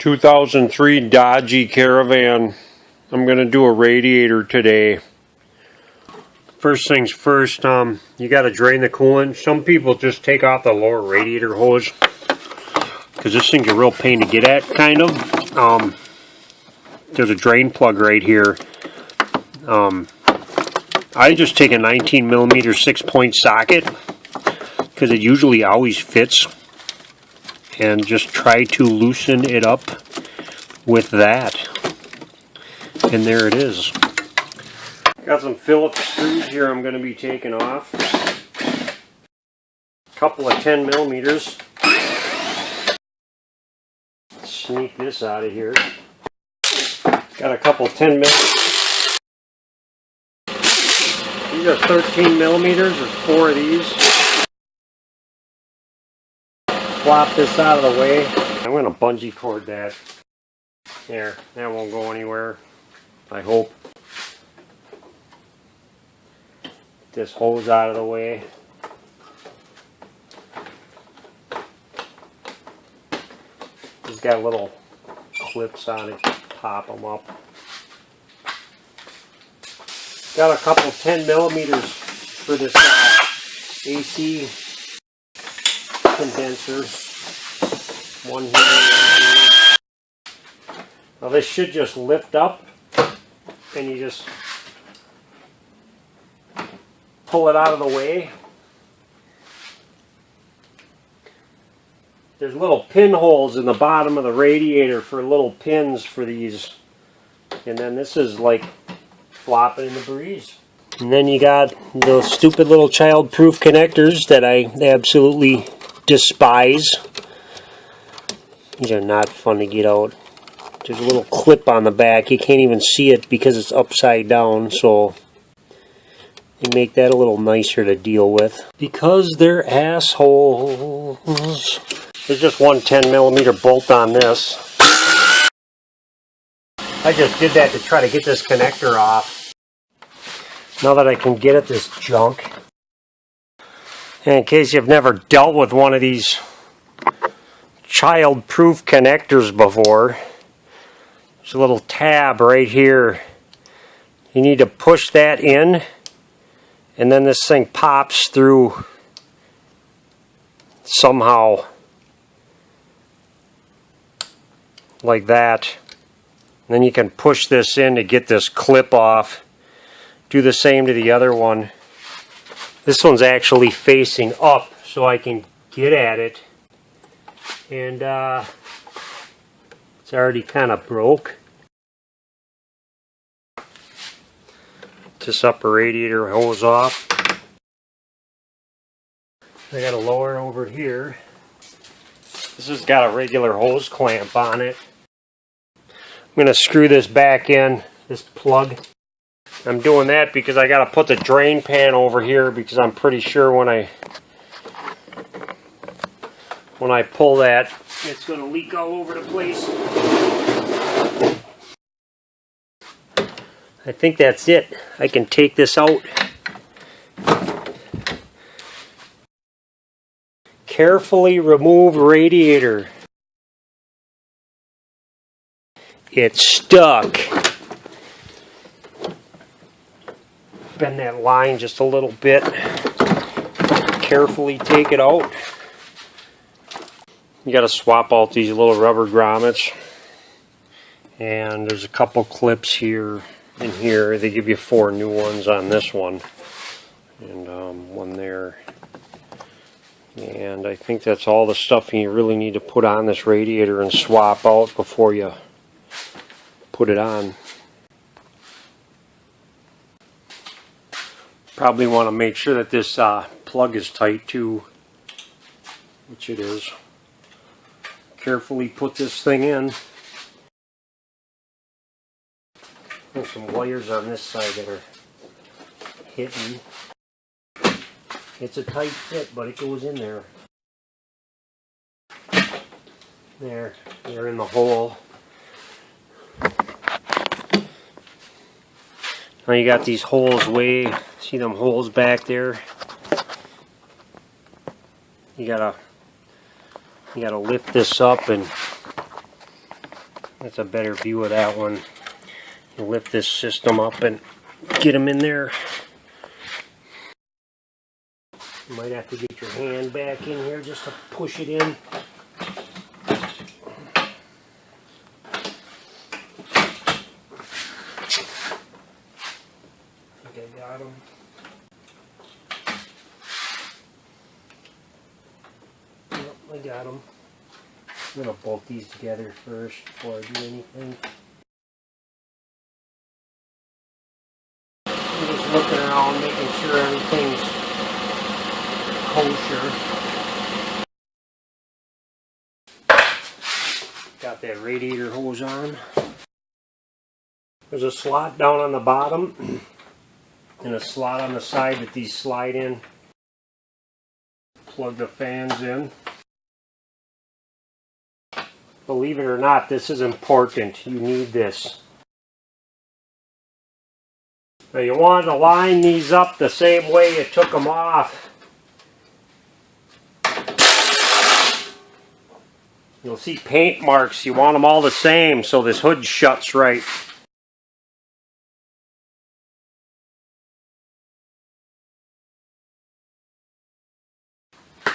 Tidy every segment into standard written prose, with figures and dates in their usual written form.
2003 Dodge Caravan. I'm going to do a radiator today. First things first, you got to drain the coolant. Some people just take off the lower radiator hose because this thing's a real pain to get at, kind of. There's a drain plug right here. I just take a 19 millimeter 6-point socket because it usually always fits, and just try to loosen it up with that. And there it is. Got some Phillips screws here I'm going to be taking off. A couple of 10 millimeters. Sneak this out of here. Got a couple 10 millimeters. These are 13 millimeters. There's 4 of these. Flop this out of the way. I'm going to bungee cord that. There, that won't go anywhere, I hope. Get this hose out of the way. It's got little clips on it to pop them up. Got a couple 10 millimeters for this AC condenser. One here, one here. Now this should just lift up, and you just pull it out of the way. There's little pinholes in the bottom of the radiator for little pins for these, and then this is like flopping in the breeze. And then you got those stupid little child-proof connectors that I absolutely despise. These are not fun to get out. There's a little clip on the back. You can't even see it because it's upside down, so they make that a little nicer to deal with. Because they're assholes. There's just one 10 millimeter bolt on this. I just did that to try to get this connector off. Now that I can get at this junk. And in case you've never dealt with one of these child-proof connectors before, there's a little tab right here. You need to push that in, and then this thing pops through somehow like that. And then you can push this in to get this clip off. Do the same to the other one. This one's actually facing up so I can get at it. And it's already kind of broke. This upper radiator hose off. I got a lower over here. This has got a regular hose clamp on it. I'm going to screw this back in, this plug. I'm doing that because I got to put the drain pan over here, because I'm pretty sure when I pull that, it's going to leak all over the place. I think that's it. I can take this out. Carefully remove radiator. It's stuck. Bend that line just a little bit. Carefully take it out. You got to swap out these little rubber grommets. And there's a couple clips here and here. They give you 4 new ones on this one. And one there. And I think that's all the stuff you really need to put on this radiator and swap out before you put it on. Probably want to make sure that this plug is tight too, which it is. Carefully put this thing in. There's some wires on this side that are hitting. It's a tight fit, but it goes in there. There, they're in the hole. Now you got these holes see them holes back there? You gotta lift this up and That's a better view of that one. You lift this system up and get them in there. You might have to get your hand back in here just to push it in. I think I got them. Yep, I got them. I'm going to bolt these together first before I do anything. I'm just looking around, making sure everything's kosher. Got that radiator hose on. There's a slot down on the bottom and a slot on the side that these slide in. Plug the fans in. Believe it or not, this is important. You need this. Now you want to line these up the same way you took them off. You'll see paint marks. You want them all the same so this hood shuts right.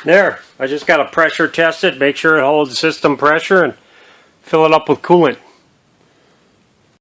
There, I just got to pressure test it, make sure it holds system pressure, and fill it up with coolant.